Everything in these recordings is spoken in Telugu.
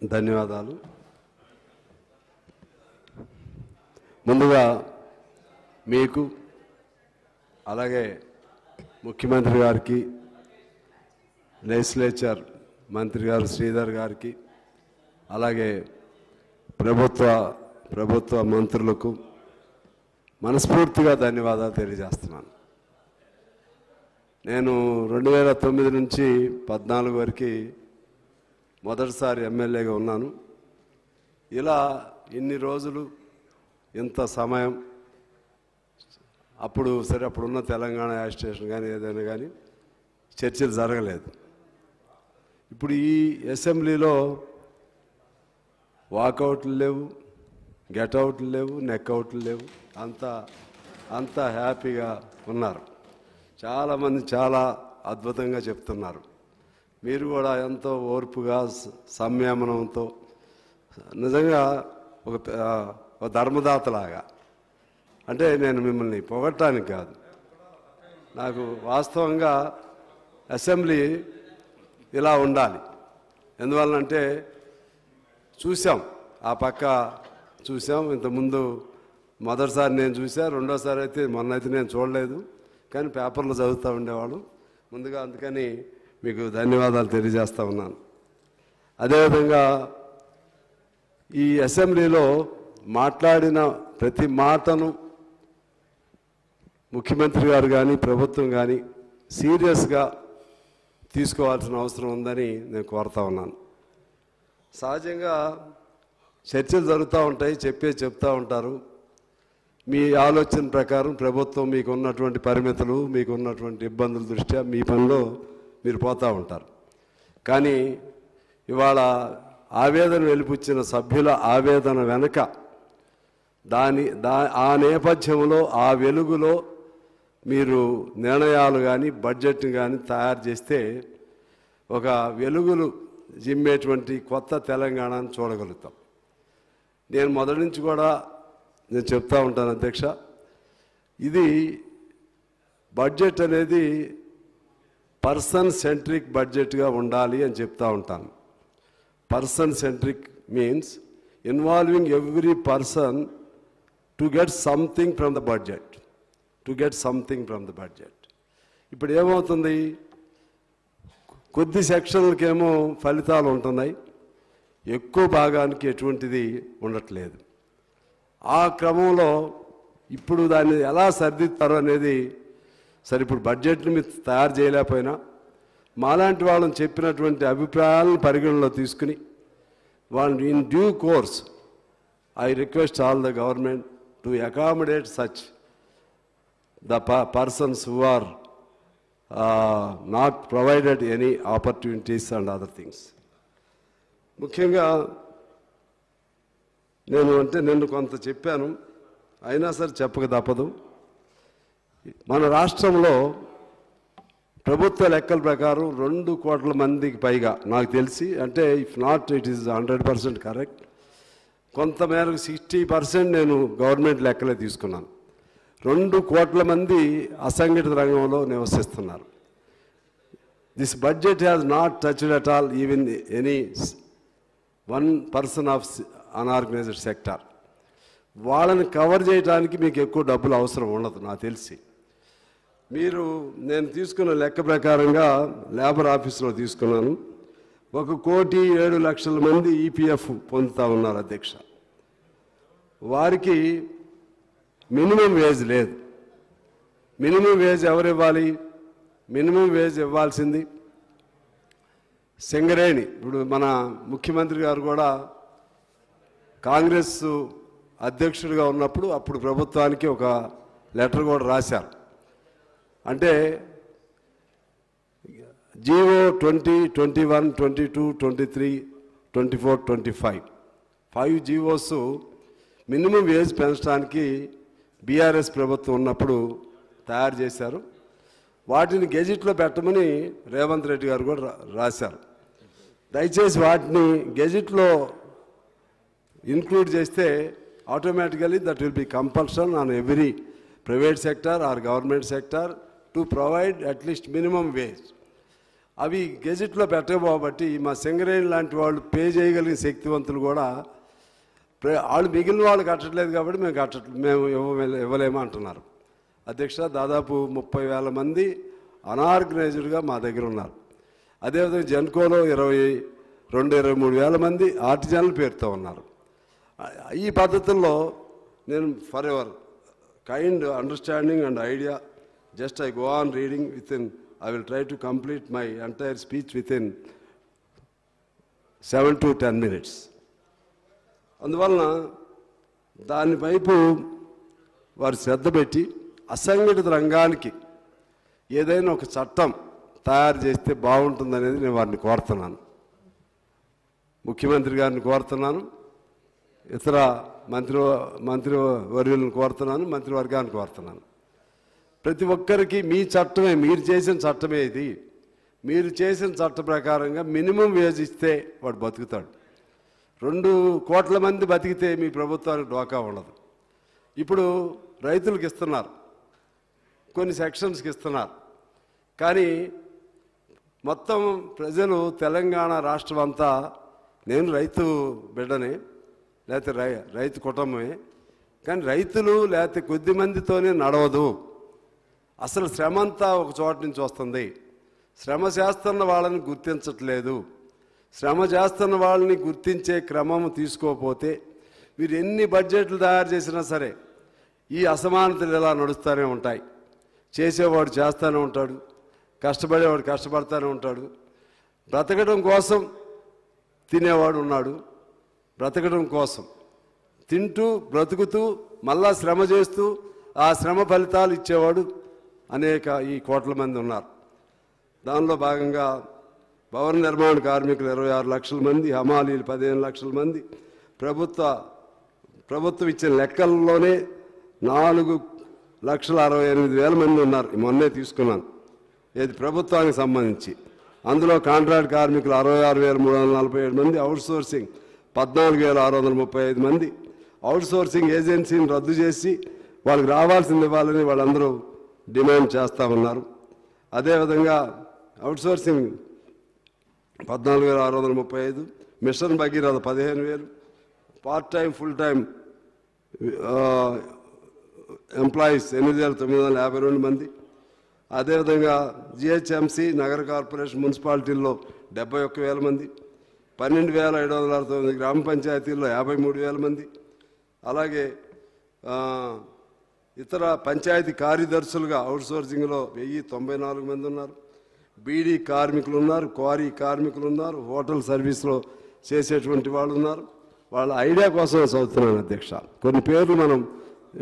ధన్యవాదాలు. ముందుగా మీకు అలాగే ముఖ్యమంత్రి గారికి, లెజిస్లేచర్ మంత్రి గారు శ్రీధర్ గారికి, అలాగే ప్రభుత్వ మంత్రులకు మనస్ఫూర్తిగా ధన్యవాదాలు తెలియజేస్తున్నాను. నేను 2009 నుంచి 14 వరకు మొదటిసారి ఎమ్మెల్యేగా ఉన్నాను. ఇలా ఇన్ని రోజులు ఇంత సమయం అప్పుడున్న తెలంగాణ యాజిటేషన్ కానీ ఏదైనా కానీ చర్చలు జరగలేదు. ఇప్పుడు ఈ అసెంబ్లీలో వాకౌట్లు లేవు, గెట్అవుట్లు లేవు, నెక్అవుట్లు లేవు, అంతా హ్యాపీగా ఉన్నారు. చాలామంది చాలా అద్భుతంగా చెప్తున్నారు. మీరు కూడా ఎంతో ఓర్పుగా సంయమనంతో నిజంగా ఒక ధర్మదాతలాగా, అంటే నేను మిమ్మల్ని పొగట్టడానికి కాదు, నాకు వాస్తవంగా అసెంబ్లీ ఇలా ఉండాలి. ఎందువల్లంటే చూసాం, ఆ పక్క చూసాం. ఇంతకుముందు మొదటిసారి నేను చూసా, రెండోసారి అయితే మొన్నైతే నేను చూడలేదు, కానీ పేపర్లో చదువుతూ ఉండేవాడు. ముందుగా అందుకని మీకు ధన్యవాదాలు తెలియజేస్తూ ఉన్నాను. అదేవిధంగా ఈ అసెంబ్లీలో మాట్లాడిన ప్రతి మాటను ముఖ్యమంత్రి గారు కానీ ప్రభుత్వం కానీ సీరియస్గా తీసుకోవాల్సిన అవసరం ఉందని నేను కోరుతా ఉన్నాను. సహజంగా చర్చలు జరుగుతూ ఉంటాయి, చెప్తూ ఉంటారు. మీ ఆలోచన ప్రకారం ప్రభుత్వం మీకు ఉన్నటువంటి పరిమితులు, మీకు ఉన్నటువంటి ఇబ్బందుల దృష్ట్యా మీ పనిలో మీరు పోతూ ఉంటారు. కానీ ఇవాళ ఆవేదన వెలిపుచ్చిన సభ్యుల ఆవేదన వెనుక ఆ నేపథ్యంలో, ఆ వెలుగులో మీరు నిర్ణయాలు కానీ బడ్జెట్ని కానీ తయారు చేస్తే ఒక వెలుగులు జిమ్మేటువంటి కొత్త తెలంగాణను చూడగలుగుతాం. నేను మొదటి నుంచి కూడా నేను చెప్తా ఉంటాను అధ్యక్ష, ఇది బడ్జెట్ అనేది పర్సన్ సెంట్రిక్ బడ్జెట్గా ఉండాలి అని చెప్తా ఉంటాను. Person centric means involving every person to get something from the budget. ఇప్పుడు ఏమవుతుంది, కొద్ది సెక్షన్లకేమో ఫలితాలు ఉంటున్నాయి, ఎక్కువ భాగానికి ఎటువంటిది ఉండట్లేదు. ఆ క్రమంలో ఇప్పుడు దాన్ని ఎలా సరిదిద్దారు అనేది సరే. ఇప్పుడు బడ్జెట్ని మీరు తయారు చేయలేకపోయినా మాలాంటి వాళ్ళని చెప్పినటువంటి అభిప్రాయాలను పరిగణలో తీసుకుని వాళ్ళని in due course I request all the government to accommodate such the persons who are not provided any opportunities and other things. ముఖ్యంగా నిన్ను కొంత చెప్పాను, అయినా సరే చెప్పక తప్పదు. మన రాష్ట్రంలో ప్రభుత్వ లెక్కల ప్రకారం 2 కోట్ల మందికి పైగా నాకు తెలిసి, అంటే if not it is 100% correct, కొంతమేరకు 60% నేను గవర్నమెంట్ లెక్కలే తీసుకున్నాను. 2 కోట్ల మంది అసంఘటిత రంగంలో నివసిస్తున్నారు. This budget has not touched at all even any 1% of unorganised sector. వాళ్ళని కవర్ చేయడానికి మీకు ఎక్కువ డబ్బులు అవసరం ఉండదు నాకు తెలిసి. నేను తీసుకున్న లెక్క ప్రకారంగా లేబర్ ఆఫీసులో తీసుకున్నాను, 1,07,00,000 మంది ఈపీఎఫ్ పొందుతూ ఉన్నారు అధ్యక్ష. వారికి మినిమం వేజ్ లేదు. మినిమం వేజ్ ఎవరు ఇవ్వాలి? మినిమం వేజ్ ఇవ్వాల్సింది సింగరేణి. ఇప్పుడు మన ముఖ్యమంత్రి గారు కూడా కాంగ్రెస్ అధ్యక్షుడిగా ఉన్నప్పుడు అప్పుడు ప్రభుత్వానికి ఒక లెటర్ కూడా రాశారు. అంటే జీవో 20, 21, 22, 23, 24, 25 5 జీవోస్ మినిమం వేజ్ పెంచడానికి బీఆర్ఎస్ ప్రభుత్వం ఉన్నప్పుడు తయారు చేశారు. వాటిని గెజిట్లో పెట్టమని రేవంత్ రెడ్డి గారు కూడా రాశారు. దయచేసి వాటిని గెజిట్లో ఇంక్లూడ్ చేస్తే automatically that will be compulsion on every private sector are government sector to provide at least minimum wage. అవి గెజెట్లో పెట్టకపోబట్టి మా సింగరేణి లాంటి వాళ్ళు పే చేయగలిగిన శక్తివంతులు కూడా వాళ్ళు మిగిలిన వాళ్ళు కట్టట్లేదు కాబట్టి మేము ఇవ్వలేము అంటున్నారు. అధ్యక్ష, దాదాపు 30,000 మంది అనార్గనైజ్డ్గా మా దగ్గర ఉన్నారు. అదేవిధంగా జెన్కోలో 22-23,000 మంది ఆర్టిజన్ల పేరుతో ఉన్నారు. ఈ పద్ధతుల్లో నేను for ever kind understanding and idea just I go on reading I will try to complete my entire speech within 7 to 10 minutes. అందువలన దాని వైపు వారు శ్రద్ధ పెట్టి అసంఘటిత రంగానికి ఏదైనా ఒక చట్టం తయారు చేస్తే బాగుంటుందనేది నేను వారిని కోరుతున్నాను. ముఖ్యమంత్రి గారిని కోరుతున్నాను, ఇతర మంత్రివర్యులను కోరుతున్నాను, మంత్రివర్గాన్ని కోరుతున్నాను. ప్రతి ఒక్కరికి మీ చట్టమే, మీరు చేసిన చట్టమే ఇది. మీరు చేసిన చట్ట ప్రకారంగా మినిమం వేజ్ ఇస్తే వాడు బతుకుతాడు. 2 కోట్ల మంది బతికితే మీ ప్రభుత్వానికి డోకా ఉండదు. ఇప్పుడు రైతులకు ఇస్తున్నారు, కొన్ని సెక్షన్స్కి ఇస్తున్నారు, కానీ మొత్తం ప్రజలు తెలంగాణ రాష్ట్రం అంతా, నేను రైతు బిడ్డనే లేకపోతే రైతు కుటుంబమే, కానీ రైతులు లేకపోతే కొద్ది మందితోనే నడవదు. అసలు శ్రమ అంతా ఒక చోట నుంచి వస్తుంది. శ్రమ చేస్తున్న వాళ్ళని గుర్తించట్లేదు. శ్రమ చేస్తున్న వాళ్ళని గుర్తించే క్రమం తీసుకోకపోతే మీరు ఎన్ని బడ్జెట్లు తయారు చేసినా సరే ఈ అసమానతలు ఇలా నడుస్తూనే ఉంటాయి. చేసేవాడు చేస్తూనే ఉంటాడు, కష్టపడేవాడు కష్టపడుతూనే ఉంటాడు. బ్రతకడం కోసం తినేవాడు ఉన్నాడు, బ్రతకడం కోసం తింటూ బ్రతుకుతూ మళ్ళా శ్రమ చేస్తూ ఆ శ్రమ ఫలితాలు ఇచ్చేవాడు ఈ కోట్ల మంది ఉన్నారు. దానిలో భాగంగా భవన నిర్మాణ కార్మికులు 26 లక్షల మంది, హమాలీలు 15 లక్షల మంది, ప్రభుత్వం ఇచ్చిన లెక్కల్లోనే 4,68,000 మంది ఉన్నారు. మొన్నే తీసుకున్నాను, ఏది ప్రభుత్వానికి సంబంధించి. అందులో కాంట్రాక్ట్ కార్మికులు 66,347 మంది, అవుట్సోర్సింగ్ 14,635 మంది. అవుట్సోర్సింగ్ ఏజెన్సీని రద్దు చేసి వాళ్ళకి రావాల్సింది ఇవ్వాలని వాళ్ళందరూ డిమాండ్ చేస్తూ ఉన్నారు. అదేవిధంగా outsourcing 14,635, mission Bhagiratha 15,000, part time full time employees 8,952 మంది. అదేవిధంగా జిహెచ్ఎంసి, నగర కార్పొరేషన్, మున్సిపాలిటీల్లో 71,000 మంది, 12,769 గ్రామ పంచాయతీల్లో 53,000 మంది. అలాగే ఇతర పంచాయతీ కార్యదర్శులుగా అవుట్సోర్సింగ్లో 1,094 మంది ఉన్నారు. బీడీ కార్మికులు ఉన్నారు, క్వారీ కార్మికులు ఉన్నారు, హోటల్ సర్వీస్లో చేసేటువంటి వాళ్ళు ఉన్నారు. వాళ్ళ ఐడియా కోసం చదువుతున్నాను అధ్యక్ష. కొన్ని పేర్లు మనం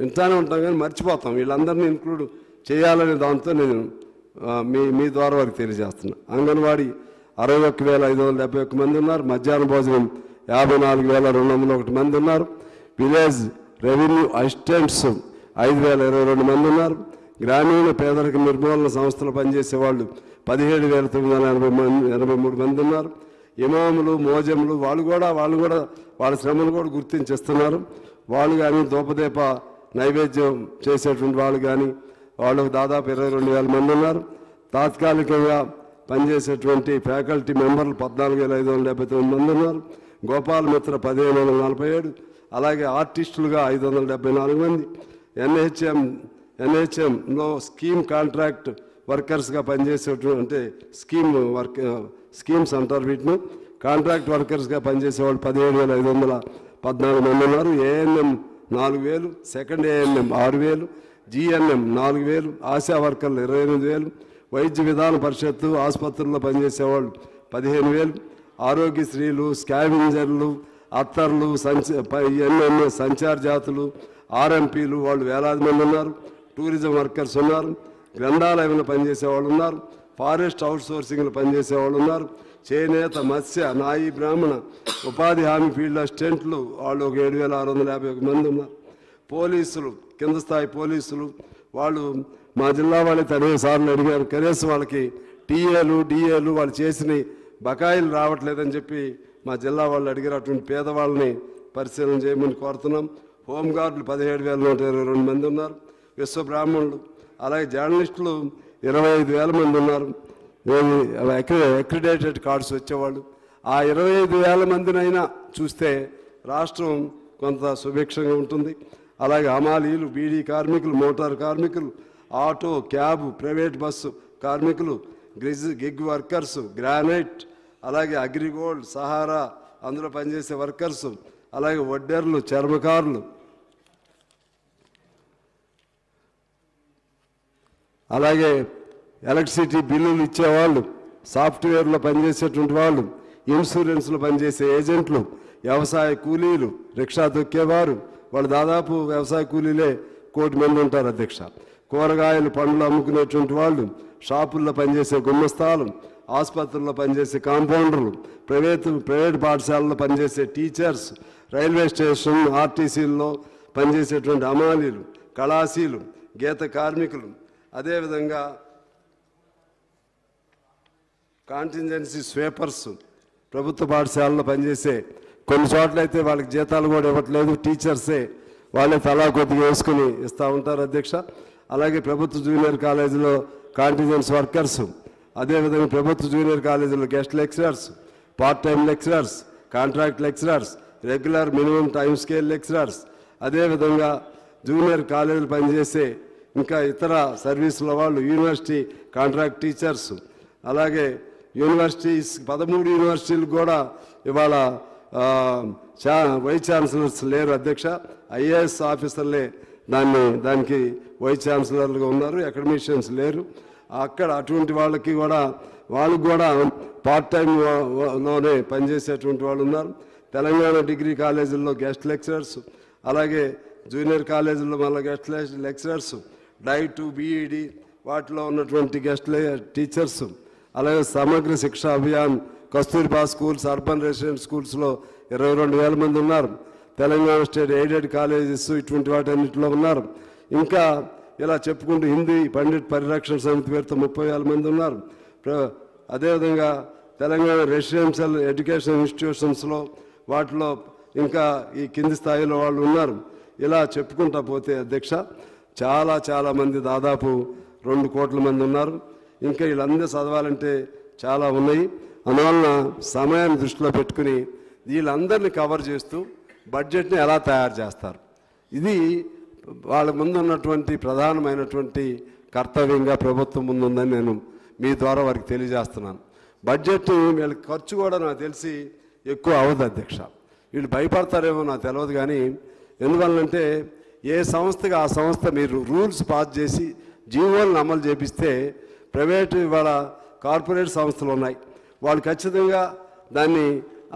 వింటానే ఉంటాం కానీ మర్చిపోతాం. వీళ్ళందరినీ ఇంక్లూడ్ చేయాలనే దాంతో నేను మీ ద్వారా వారికి తెలియజేస్తున్నా. అంగన్వాడీ 61,571 మంది ఉన్నారు. మధ్యాహ్న భోజనం 54,201 మంది ఉన్నారు. విలేజ్ రెవెన్యూ అసిస్టెంట్స్ 5,022 మంది ఉన్నారు. గ్రామీణ పేదరిక నిర్మూలన సంస్థలు పనిచేసే వాళ్ళు 17,983 మంది ఉన్నారు. ఇమాములు, మోజములు వాళ్ళు కూడా వాళ్ళ శ్రమను కూడా గుర్తించేస్తున్నారు. వాళ్ళు కానీ దూపదీప నైవేద్యం చేసేటువంటి వాళ్ళు కానీ వాళ్ళకు దాదాపు 22,000 మంది ఉన్నారు. తాత్కాలికంగా పనిచేసేటువంటి ఫ్యాకల్టీ మెంబర్లు 14,579 మంది ఉన్నారు. గోపాల మిత్ర 15,047, అలాగే ఆర్టిస్టులుగా 574 మంది. ఎన్హెచ్ఎంలో స్కీమ్ కాంట్రాక్ట్ వర్కర్స్గా పనిచేసేటువంటి స్కీమ్స్ అంటారు వీటిని. కాంట్రాక్ట్ వర్కర్స్గా పనిచేసేవాళ్ళు 17,514 మంది ఉన్నారు. ANM 4,000, second ANM 6,000, GNM 4,000, ASHA వర్కర్లు 28,000, వైద్య విధాన పరిషత్తు ఆసుపత్రుల్లో పనిచేసేవాళ్ళు 15,000, ఆరోగ్యశ్రీలు, స్కావెంజర్లు, అత్తర్లు, సంచార్ జాతులు, ఆర్ఎంపీలు వాళ్ళు వేలాది మంది ఉన్నారు. టూరిజం వర్కర్స్ ఉన్నారు. గ్రంథాలయంలో పనిచేసేవాళ్ళు ఉన్నారు. ఫారెస్ట్ అవుట్సోర్సింగ్లో పనిచేసేవాళ్ళు ఉన్నారు. చేనేత, మత్స్య, నాయి, బ్రాహ్మణ, ఉపాధి హామీ ఫీల్డ్ అసిస్టెంట్లు వాళ్ళు ఒక 7,651 మంది ఉన్నారు. పోలీసులు, కింద స్థాయి పోలీసులు వాళ్ళు మా జిల్లా వాళ్ళే 30 సార్లు అడిగారు. కనీసం వాళ్ళకి టీఏలు, డిఏలు వాళ్ళు చేసిన బకాయిలు రావట్లేదని చెప్పి మా జిల్లా వాళ్ళు అడిగారు. అటువంటి పేదవాళ్ళని పరిశీలన చేయమని కోరుతున్నాం. హోంగార్డులు 17,122 మంది ఉన్నారు. విశ్వ బ్రాహ్మణులు, అలాగే జర్నలిస్టులు 25,000 మంది ఉన్నారు. అక్రిడేటెడ్ కార్డ్స్ వచ్చేవాళ్ళు. ఆ 25,000 మందినైనా చూస్తే రాష్ట్రం కొంత సుభిక్షంగా ఉంటుంది. అలాగే హమాలీలు, బీడీ కార్మికులు, మోటార్ కార్మికులు, ఆటో, క్యాబ్, ప్రైవేట్ బస్సు కార్మికులు, గిగ్ వర్కర్స్, గ్రానైట్, అలాగే అగ్రిగోల్డ్, సహారా అందులో పనిచేసే వర్కర్స్, అలాగే వడ్డెర్లు, చర్మకారులు, అలాగే ఎలక్ట్రిసిటీ బిల్లులు ఇచ్చేవాళ్ళు, సాఫ్ట్వేర్లో పనిచేసేటువంటి వాళ్ళు, ఇన్సూరెన్స్లో పనిచేసే ఏజెంట్లు, వ్యవసాయ కూలీలు, రిక్షా తొక్కేవారు, వాళ్ళు దాదాపు వ్యవసాయ కూలీలే 1 కోటి మంది ఉంటారు అధ్యక్ష. కూరగాయలు, పండ్లు అమ్ముకునేటువంటి వాళ్ళు, షాపుల్లో పనిచేసే గుమ్మస్తాలు, ఆసుపత్రుల్లో పనిచేసే కాంపౌండర్లు, ప్రైవేట్ పాఠశాలలో పనిచేసే టీచర్స్, రైల్వే స్టేషన్ ఆర్టీసీల్లో పనిచేసేటువంటి హమాలీలు, కళాశీలు, గీత కార్మికులు, అదేవిధంగా కాంటింజెన్సీ స్వీపర్స్, ప్రభుత్వ పాఠశాలలో పనిచేసే, కొన్ని చోట్ల అయితే వాళ్ళకి జీతాలు కూడా ఇవ్వట్లేదు, టీచర్సే వాళ్ళే తలా కొద్దిగా వేసుకుని ఇస్తూ ఉంటారు అధ్యక్ష. అలాగే ప్రభుత్వ జూనియర్ కాలేజీలో కాంటింజెన్స్ వర్కర్స్, అదేవిధంగా ప్రభుత్వ జూనియర్ కాలేజీలో guest lecturers, part time lecturers, contract lecturers, regular minimum time scale lecturers, అదేవిధంగా జూనియర్ కాలేజీలు పనిచేసే ఇంకా ఇతర సర్వీసుల వాళ్ళు, యూనివర్సిటీ కాంట్రాక్ట్ టీచర్స్, అలాగే యూనివర్సిటీస్ 13 యూనివర్సిటీలు కూడా ఇవాళ వైస్ ఛాన్సలర్స్ లేరు అధ్యక్ష. ఐఏఎస్ ఆఫీసర్లే దానికి వైస్ ఛాన్సలర్లుగా ఉన్నారు, అకాడమిషియన్స్ లేరు. అక్కడ అటువంటి వాళ్ళకి కూడా పార్ట్ టైంలోనే పనిచేసేటువంటి వాళ్ళు ఉన్నారు. తెలంగాణ డిగ్రీ కాలేజీల్లో గెస్ట్ లెక్చరర్స్, అలాగే జూనియర్ కాలేజీల్లో మళ్ళీ గెస్ట్ లెక్చరర్స్, డైట్, బీఈడి వాటిలో ఉన్నటువంటి గెస్ట్ టీచర్స్, అలాగే సమగ్ర శిక్షా Abhiyan, Kasturba schools, urban resident స్కూల్స్లో 22,000 మంది ఉన్నారు. తెలంగాణ స్టేట్ ఎయిడెడ్ కాలేజెస్ ఇటువంటి వాటన్నిటిలో ఉన్నారు. ఇంకా ఇలా చెప్పుకుంటూ హిందీ పండిట్ పరిరక్షణ సమితి పేరుతో 30,000 మంది ఉన్నారు. అదేవిధంగా తెలంగాణ రెసిడెన్షియల్ ఎడ్యుకేషన్ ఇన్స్టిట్యూషన్స్లో వాటిలో ఇంకా ఈ కింది స్థాయిలో వాళ్ళు ఉన్నారు. ఇలా చెప్పుకుంటా పోతే అధ్యక్ష చాలా మంది, దాదాపు 2 కోట్ల మంది ఉన్నారు. ఇంకా వీళ్ళందరూ చదవాలంటే చాలా ఉన్నాయి. అందువలన సమయాన్ని దృష్టిలో పెట్టుకుని వీళ్ళందరినీ కవర్ చేస్తూ బడ్జెట్ని ఎలా తయారు చేస్తారు, ఇది వాళ్ళ ముందు ఉన్నటువంటి ప్రధానమైనటువంటి కర్తవ్యంగా ప్రభుత్వం ముందుందని నేను మీ ద్వారా వారికి తెలియజేస్తున్నాను. బడ్జెట్ వీళ్ళకి ఖర్చు కూడా నాకు తెలిసి ఎక్కువ అవ్వదు అధ్యక్ష. వీళ్ళు భయపడతారేమో నాకు తెలియదు, కానీ ఎందువల్లంటే ఏ సంస్థకి ఆ సంస్థ మీరు రూల్స్ పాస్ చేసి జీవోలను అమలు చేపిస్తే, ప్రైవేటు ఇవాళ కార్పొరేట్ సంస్థలు ఉన్నాయి, వాళ్ళు ఖచ్చితంగా దాన్ని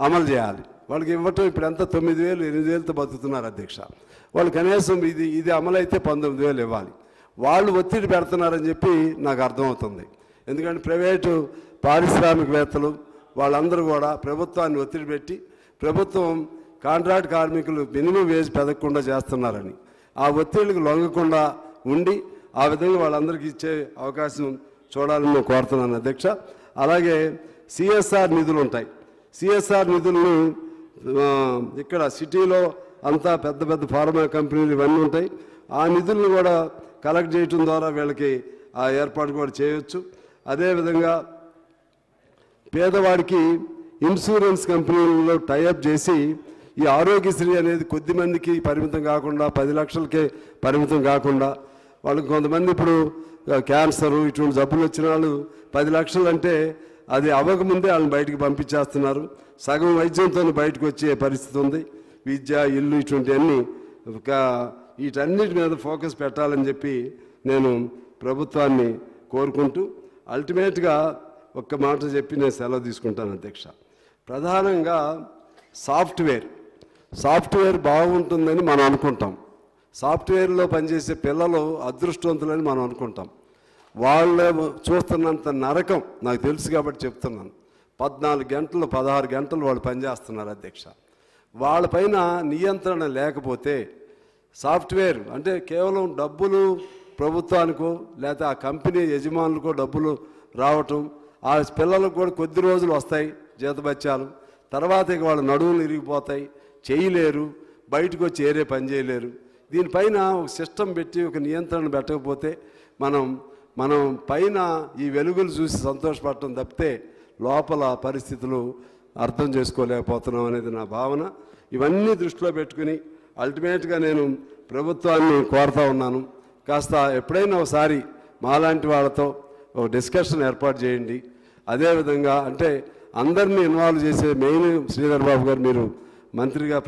అమలు చేయాలి. వాళ్ళకి ఇవ్వటం ఇప్పుడు ఎంత 9,000 8,000తో బతుకుతున్నారు అధ్యక్ష. వాళ్ళు కనీసం ఇది అమలైతే 19,000 ఇవ్వాలి. వాళ్ళు ఒత్తిడి పెడుతున్నారని చెప్పి నాకు అర్థమవుతుంది. ఎందుకంటే ప్రైవేటు పారిశ్రామికవేత్తలు వాళ్ళందరూ కూడా ప్రభుత్వాన్ని ఒత్తిడి పెట్టి, ప్రభుత్వం కాంట్రాక్ట్ కార్మికులు మినిమం వేజ్ పెదగకుండా చేస్తున్నారని ఆ ఒత్తిడికి లొంగకుండా ఉండి ఆ విధంగా వాళ్ళందరికీ ఇచ్చే అవకాశం చూడాలని నేను కోరుతున్నాను అధ్యక్ష. అలాగే సిఎస్ఆర్ నిధులు ఉంటాయి. సిఎస్ఆర్ నిధులను ఇక్కడ సిటీలో అంతా పెద్ద ఫార్మా కంపెనీలు ఇవన్నీ ఉంటాయి. ఆ నిధులను కూడా కలెక్ట్ చేయటం ద్వారా వీళ్ళకి ఆ ఏర్పాటు కూడా చేయొచ్చు. అదేవిధంగా పేదవాడికి ఇన్సూరెన్స్ కంపెనీలలో టైఅప్ చేసి ఈ ఆరోగ్యశ్రీ అనేది కొద్ది మందికి పరిమితం కాకుండా 10 లక్షలకే పరిమితం కాకుండా, వాళ్ళకి కొంతమంది ఇప్పుడు క్యాన్సరు ఇటువంటి జబ్బులు వచ్చిన వాళ్ళు 10 లక్షలు అంటే అది అవ్వకముందే వాళ్ళని బయటికి పంపించేస్తున్నారు. సగం వైద్యంతో బయటకు వచ్చే పరిస్థితి ఉంది. విద్య, ఇల్లు ఇటువంటివన్నీ వీటన్నిటి మీద ఫోకస్ పెట్టాలని చెప్పి నేను ప్రభుత్వాన్ని కోరుకుంటూ అల్టిమేట్గా ఒక్క మాట చెప్పి నేను సెలవు తీసుకుంటాను అధ్యక్ష. ప్రధానంగా సాఫ్ట్వేర్ బాగుంటుందని మనం అనుకుంటాం. సాఫ్ట్వేర్లో పనిచేసే పిల్లలు అదృష్టవంతులని మనం అనుకుంటాం. వాళ్ళు చూస్తున్నంత నరకం నాకు తెలుసు కాబట్టి చెప్తున్నాను. 14 గంటలు 16 గంటలు వాళ్ళు పనిచేస్తున్నారు అధ్యక్ష. వాళ్ళపైన నియంత్రణ లేకపోతే సాఫ్ట్వేర్ అంటే కేవలం డబ్బులు ప్రభుత్వానికో లేకపోతే ఆ కంపెనీ యజమానులకో డబ్బులు రావటం, ఆ పిల్లలకు కూడా కొద్ది రోజులు వస్తాయి జీతబత్యాలు, తర్వాత ఇక వాళ్ళ నడువులు ఇరిగిపోతాయి, చేయలేరు, బయటకు వచ్చి ఏరే పని చేయలేరు. దీనిపైన ఒక సిస్టమ్ పెట్టి ఒక నియంత్రణ పెట్టకపోతే మనం మనం పైన ఈ వెలుగులు చూసి సంతోషపడటం తప్పితే లోపల పరిస్థితులు అర్థం చేసుకోలేకపోతున్నాం అనేది నా భావన. ఇవన్నీ దృష్టిలో పెట్టుకుని అల్టిమేట్గా నేను ప్రభుత్వాన్ని కోరుతా ఉన్నాను, కాస్త ఎప్పుడైనా ఒకసారి మాలాంటి వాళ్ళతో ఒక డిస్కషన్ ఏర్పాటు చేయండి. అదేవిధంగా అంటే అందరినీ ఇన్వాల్వ్ చేసే మెయిన్ శ్రీధర్ బాబు గారు, మీరు మంత్రిగా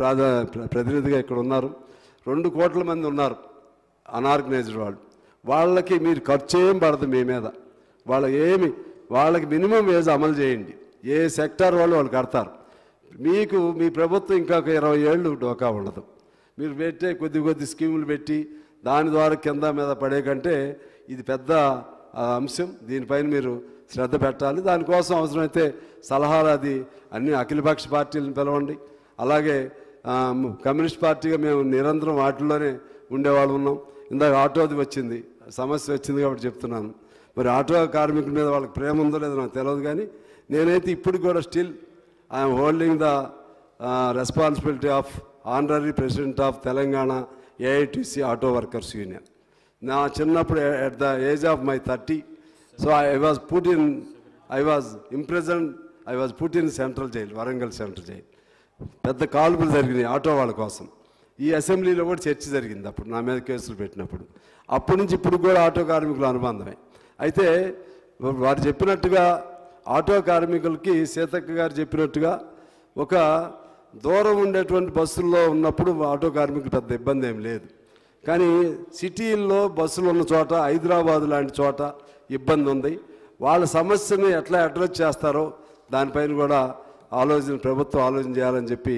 ప్రతినిధిగా ఇక్కడ ఉన్నారు, 2 కోట్ల మంది ఉన్నారు అనార్గనైజ్డ్ వాళ్ళు. వాళ్ళకి మీరు ఖర్చు ఏం పడదు మీ మీద, వాళ్ళకి మినిమం వేజ్ అమలు చేయండి. ఏ సెక్టార్ వాళ్ళు కడతారు. మీకు మీ ప్రభుత్వం ఇంకా 20 ఏళ్ళు డోకా ఉండదు. మీరు పెట్టే కొద్ది స్కీములు పెట్టి దాని ద్వారా కింద మీద పడే కంటే ఇది పెద్ద అంశం. దీనిపైన మీరు శ్రద్ధ పెట్టాలి. దానికోసం అవసరమైతే సలహాలు అది అన్ని అఖిలపక్ష పార్టీలను పిలవండి. అలాగే కమ్యూనిస్ట్ పార్టీగా మేము నిరంతరం వాటిల్లోనే ఉండేవాళ్ళు ఉన్నాం. ఇందాక ఆటోది వచ్చింది, సమస్య వచ్చింది కాబట్టి చెప్తున్నాను. మరి ఆటో కార్మికుల మీద వాళ్ళకి ప్రేమ ఉందో లేదో నాకు తెలియదు, కానీ నేనైతే ఇప్పుడు కూడా still I'm holding the responsibility of honorary president of Telangana AITC auto workers union. నా చిన్నప్పుడు at the age of my 30, so I was put in central jail, Warangal central jail. పెద్ద కాల్పులు జరిగినాయి ఆటో వాళ్ళ కోసం. ఈ అసెంబ్లీలో కూడా చర్చ జరిగింది అప్పుడు నా మీద కేసులు పెట్టినప్పుడు. అప్పటి నుంచి ఇప్పుడు కూడా ఆటో కార్మికుల అనుబంధమే. అయితే వారు చెప్పినట్టుగా ఆటో కార్మికులకి సీతక్క గారు చెప్పినట్టుగా ఒక దూరం ఉండేటువంటి బస్సుల్లో ఉన్నప్పుడు ఆటో కార్మికులు పెద్ద ఇబ్బంది ఏం లేదు. కానీ సిటీల్లో బస్సులు ఉన్న చోట, హైదరాబాద్ లాంటి చోట ఇబ్బంది ఉంది. వాళ్ళ సమస్యని ఎట్లా అడ్రస్ చేస్తారో దానిపైన కూడా ప్రభుత్వం ఆలోచన చేయాలని చెప్పి